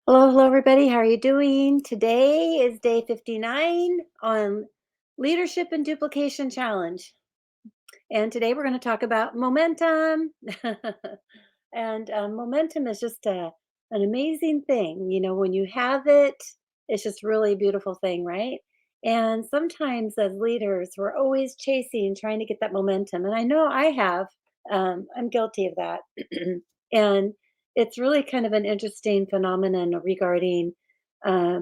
Hello, hello, everybody. How are you doing? Today is day 59 on Leadership and Duplication Challenge. And today we're going to talk about momentum. And momentum is just an amazing thing. When you have it, it's just really a beautiful thing, right? And sometimes as leaders, we're always chasing, trying to get that momentum. And I know I have. I'm guilty of that. And it's really kind of an interesting phenomenon regarding uh,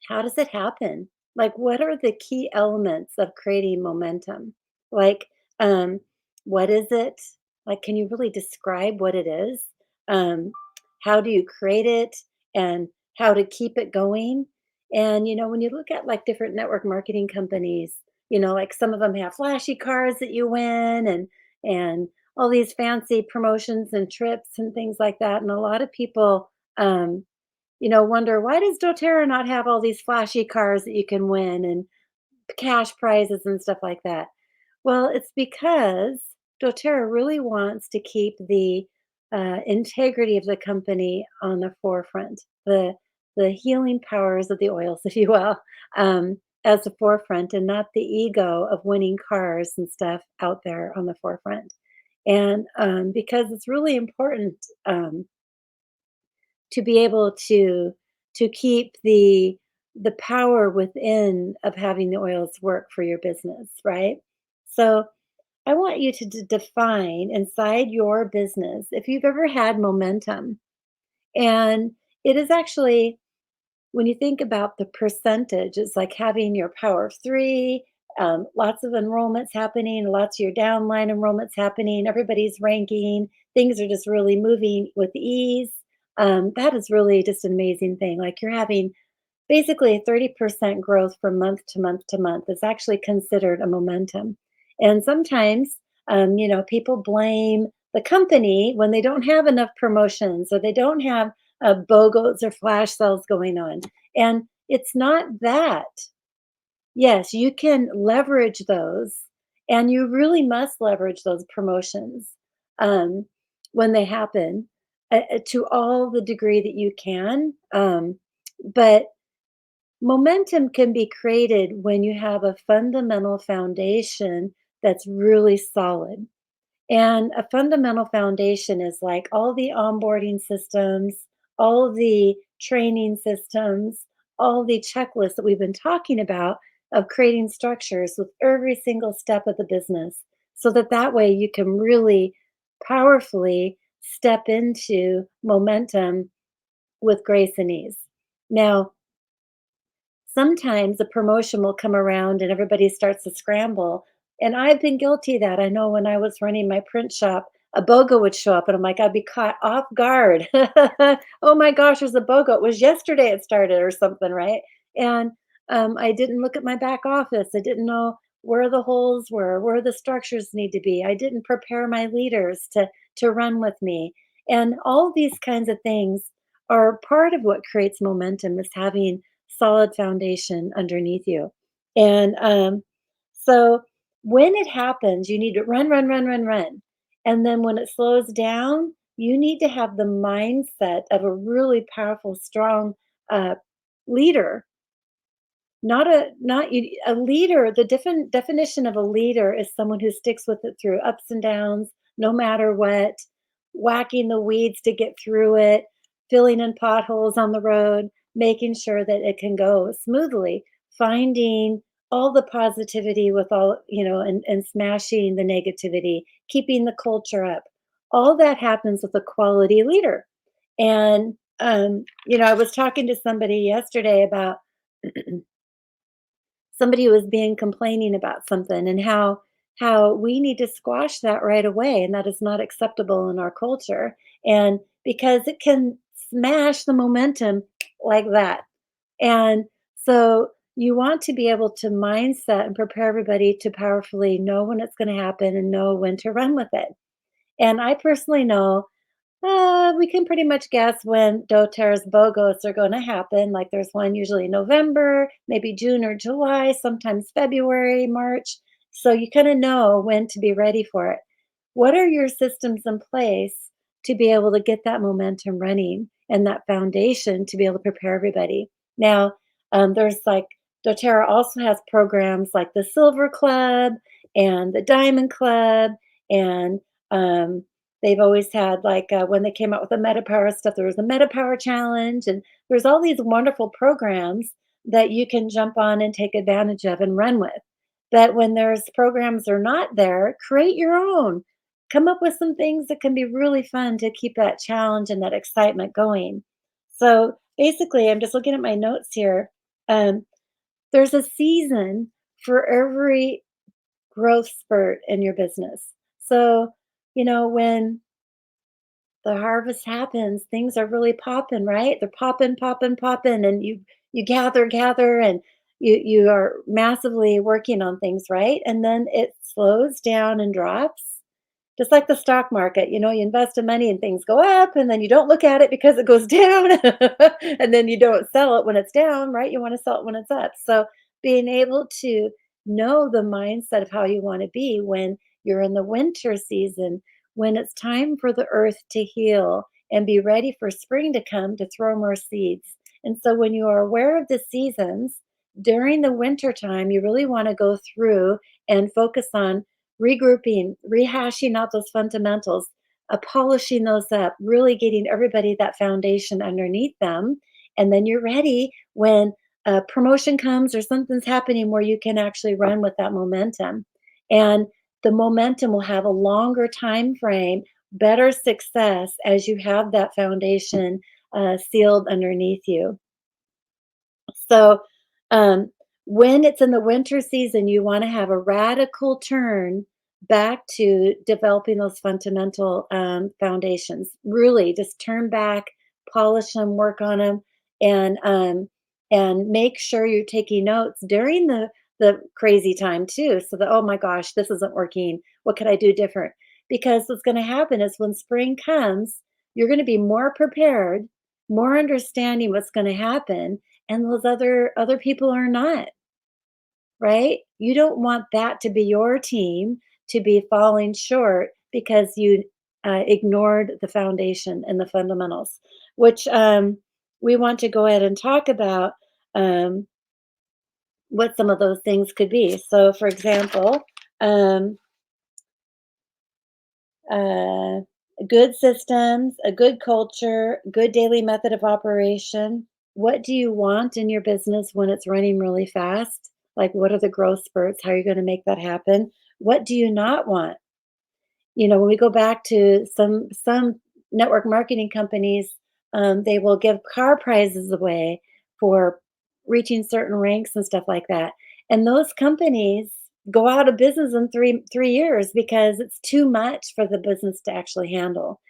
how does it happen? Like, what are the key elements of creating momentum? Like, um, what is it? Like, can you really describe what it is? Um, how do you create it and how to keep it going? And, when you look at like different network marketing companies, like some of them have flashy cars that you win and all these fancy promotions and trips and things like that. And a lot of people, wonder why does doTERRA not have all these flashy cars that you can win and cash prizes and stuff like that? Well, it's because doTERRA really wants to keep the integrity of the company on the forefront, the healing powers of the oils, if you will, as the forefront, and not the ego of winning cars and stuff out there on the forefront. And because it's really important. To be able to keep the power within of having the oils work for your business, right? So I want you to define inside your business if you've ever had momentum. And it is actually, when you think about the percentage, it's like having your power of three, lots of enrollments happening, lots of your downline enrollments happening, everybody's ranking, things are just really moving with ease. That is really just an amazing thing. Like you're having basically a 30% growth from month to month to month. It's actually considered a momentum. And sometimes, people blame the company when they don't have enough promotions or they don't have BOGOs or flash sales going on. And it's not that. Yes, you can leverage those, and you really must leverage those promotions um, when they happen to all the degree that you can. But momentum can be created when you have a fundamental foundation that's really solid. And a fundamental foundation is like all the onboarding systems, all the training systems, all the checklists that we've been talking about of creating structures with every single step of the business so that way you can really powerfully step into momentum with grace and ease. Now, sometimes a promotion will come around and everybody starts to scramble. And I've been guilty of that. I know when I was running my print shop, a BOGO would show up and I'm like, I'd be caught off guard. Oh my gosh, there's a BOGO. It was yesterday it started or something, right? And I didn't look at my back office. I didn't know where the holes were, where the structures need to be. I didn't prepare my leaders to run with me. And all these kinds of things are part of what creates momentum is having solid foundation underneath you. And so when it happens, you need to run, run, run, run, run. And then when it slows down, you need to have the mindset of a really powerful, strong uh, leader. A leader. The different definition of a leader is someone who sticks with it through ups and downs, no matter what, whacking the weeds to get through it, filling in potholes on the road, making sure that it can go smoothly, finding all the positivity with all, and smashing the negativity, keeping the culture up. All that happens with a quality leader. And, I was talking to somebody yesterday about somebody who was being complaining about something and how we need to squash that right away and that is not acceptable in our culture and because it can smash the momentum like that. And so you want to be able to mindset and prepare everybody to powerfully know when it's going to happen and know when to run with it. And I personally know we can pretty much guess when doTERRA's BOGOs are going to happen. Like there's one usually in November, maybe June or July, sometimes February, March. So you kind of know when to be ready for it. What are your systems in place to be able to get that momentum running? and that foundation to be able to prepare everybody. Now, there's like doTERRA also has programs like the Silver Club and the Diamond Club, and they've always had like when they came out with the Meta Power stuff, there was a Meta Power Challenge, and there's all these wonderful programs that you can jump on and take advantage of and run with. But when there's programs are not there, create your own. Come up with some things that can be really fun to keep that challenge and that excitement going. So basically, I'm just looking at my notes here. Um, there's a season for every growth spurt in your business. So, when the harvest happens, things are really popping, right? They're popping, popping, popping, and you gather, and you are massively working on things, right? And then it slows down and drops. Just like the stock market, you invest in money and things go up, and then you don't look at it because it goes down, and then you don't sell it when it's down, right? You want to sell it when it's up. So being able to know the mindset of how you want to be when you're in the winter season, when it's time for the earth to heal and be ready for spring to come to throw more seeds. And so when you are aware of the seasons during the winter time, you really want to go through and focus on regrouping, rehashing out those fundamentals, polishing those up, really getting everybody that foundation underneath them. And then you're ready when a promotion comes or something's happening where you can actually run with that momentum. And the momentum will have a longer time frame, better success as you have that foundation sealed underneath you. So, um, when it's in the winter season, you want to have a radical turn back to developing those fundamental foundations. Really, just turn back, polish them, work on them, and make sure you're taking notes during the crazy time too. So that, oh my gosh, this isn't working. What could I do different? Because what's going to happen is when spring comes, you're going to be more prepared, more understanding what's going to happen, and those other people are not, right? You don't want that to be your team to be falling short because you ignored the foundation and the fundamentals, which we want to go ahead and talk about um, what some of those things could be. So, for example, um, uh, good systems, a good culture, good daily method of operation. What do you want in your business when it's running really fast? Like, what are the growth spurts? How are you going to make that happen? What do you not want? When we go back to some network marketing companies, they will give car prizes away for reaching certain ranks and stuff like that. And those companies go out of business in three years because it's too much for the business to actually handle.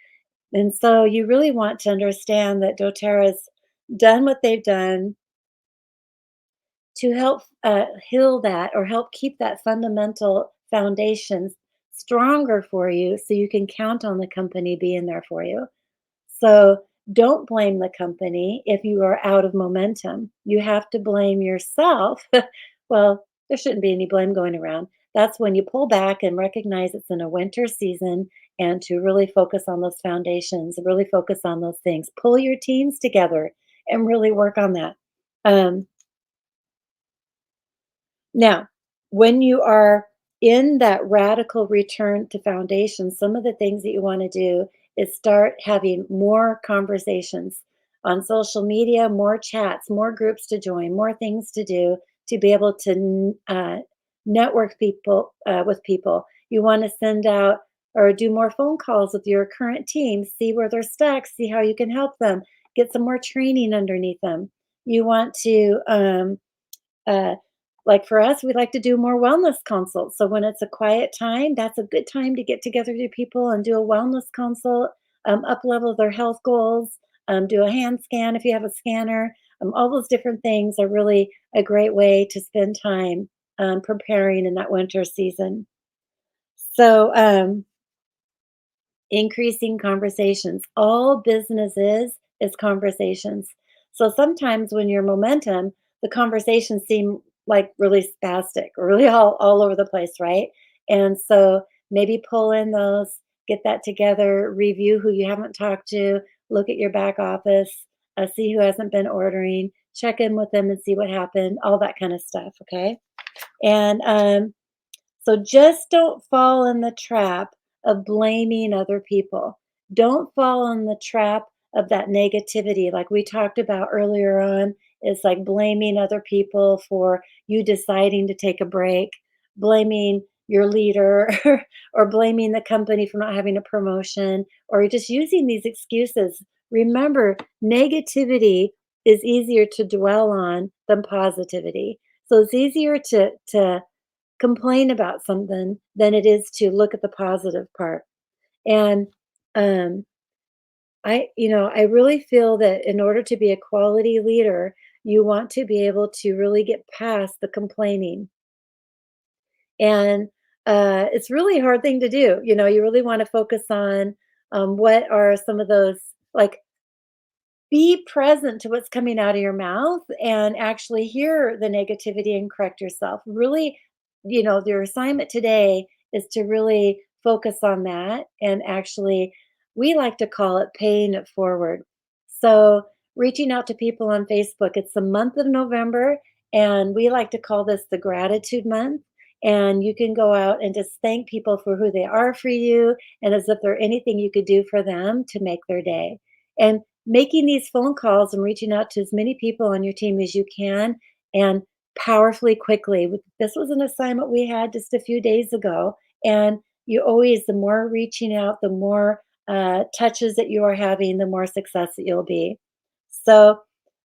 And so you really want to understand that doTERRA's done what they've done to help heal that or help keep that fundamental foundation stronger for you so you can count on the company being there for you. So don't blame the company if you are out of momentum. You have to blame yourself. Well, there shouldn't be any blame going around. That's when you pull back and recognize it's in a winter season and to really focus on those foundations, really focus on those things. Pull your teams together and really work on that. Um, Now, when you are in that radical return to foundation, some of the things that you want to do is start having more conversations on social media, more chats, more groups to join, more things to do to be able to network people with people. You want to send out or do more phone calls with your current team, see where they're stuck, see how you can help them, get some more training underneath them. You want to uh, like for us, we like to do more wellness consults. So when it's a quiet time, that's a good time to get together to people and do a wellness consult, up level their health goals, do a hand scan if you have a scanner. All those different things are really a great way to spend time preparing in that winter season. So, increasing conversations. All business is conversations. So sometimes when you're momentum, the conversations seem like really spastic or really all over the place, right? And so maybe pull in those, get that together, review who you haven't talked to, look at your back office, see who hasn't been ordering, check in with them and see what happened, all that kind of stuff. Okay. And so just don't fall in the trap of blaming other people. Don't fall in the trap of that negativity. Like we talked about earlier on, it's like blaming other people for you deciding to take a break, blaming your leader, or blaming the company for not having a promotion, or just using these excuses. Remember, negativity is easier to dwell on than positivity. So it's easier to complain about something than it is to look at the positive part. And um, I really feel that in order to be a quality leader, you want to be able to really get past the complaining. And it's really a hard thing to do. You really want to focus on what are some of those, like, be present to what's coming out of your mouth and actually hear the negativity and correct yourself. Really, your assignment today is to really focus on that and actually, we like to call it paying it forward. So, reaching out to people on Facebook, it's the month of November, and we like to call this the gratitude month. And you can go out and just thank people for who they are for you and as if there anything you could do for them to make their day. And making these phone calls and reaching out to as many people on your team as you can and powerfully quickly. This was an assignment we had just a few days ago. And you always, the more reaching out, the more touches that you are having, the more success that you'll be. So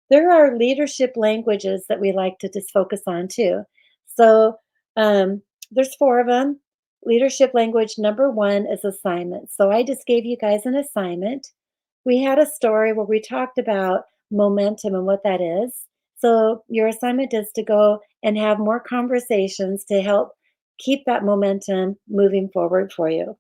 there are leadership languages that we like to just focus on too. So um, there's four of them. Leadership language number one is assignment. So I just gave you guys an assignment. We had a story where we talked about momentum and what that is. So your assignment is to go and have more conversations to help keep that momentum moving forward for you.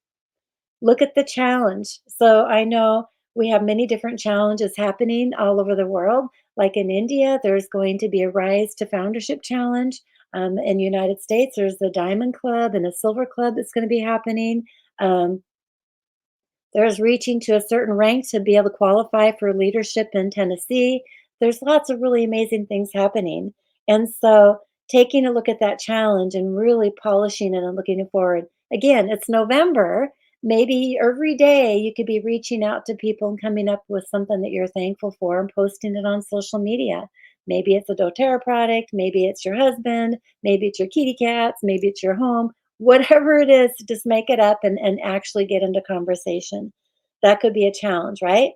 Look at the challenge. So I know we have many different challenges happening all over the world. Like in India, there's going to be a Rise to Foundership Challenge. In the United States, there's the Diamond Club and a Silver Club that's going to be happening. There's reaching to a certain rank to be able to qualify for leadership in Tennessee. There's lots of really amazing things happening. And so taking a look at that challenge and really polishing it and looking forward. Again, it's November. Maybe every day you could be reaching out to people and coming up with something that you're thankful for and posting it on social media. Maybe it's a doTERRA product, maybe it's your husband, maybe it's your kitty cats, maybe it's your home. Whatever it is, just make it up and actually get into conversation. That could be a challenge, right?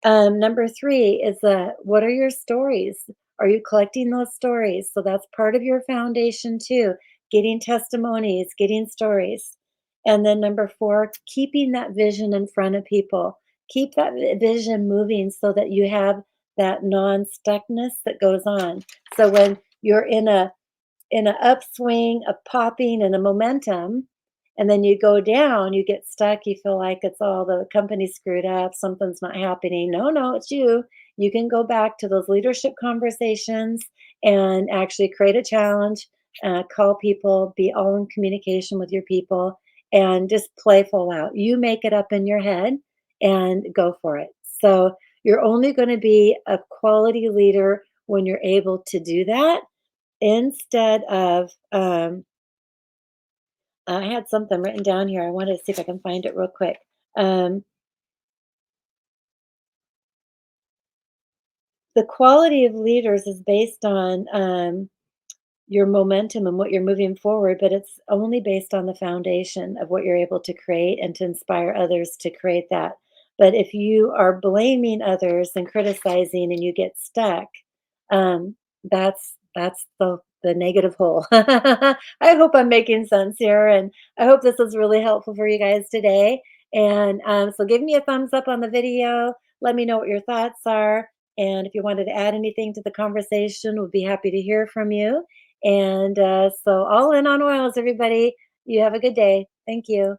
Number three is what are your stories? Are you collecting those stories? So that's part of your foundation too, getting testimonies, getting stories. And then number four, keeping that vision in front of people. Keep that vision moving so that you have that non-stuckness that goes on. So when you're in an upswing of popping and a momentum, and then you go down, you get stuck, you feel like it's all the company screwed up, something's not happening. No, no, it's you. You can go back to those leadership conversations and actually create a challenge, call people, be all in communication with your people, and just playful out. You make it up in your head and go for it. So you're only going to be a quality leader when you're able to do that instead of, I had something written down here. I wanted to see if I can find it real quick. Um, the quality of leaders is based on your momentum and what you're moving forward, but it's only based on the foundation of what you're able to create and to inspire others to create that. But if you are blaming others and criticizing and you get stuck, that's the negative hole. I hope I'm making sense here, and I hope this was really helpful for you guys today. And so, give me a thumbs up on the video. Let me know what your thoughts are, and if you wanted to add anything to the conversation, we'll be happy to hear from you. And so, all in on oils, everybody. You have a good day. Thank you.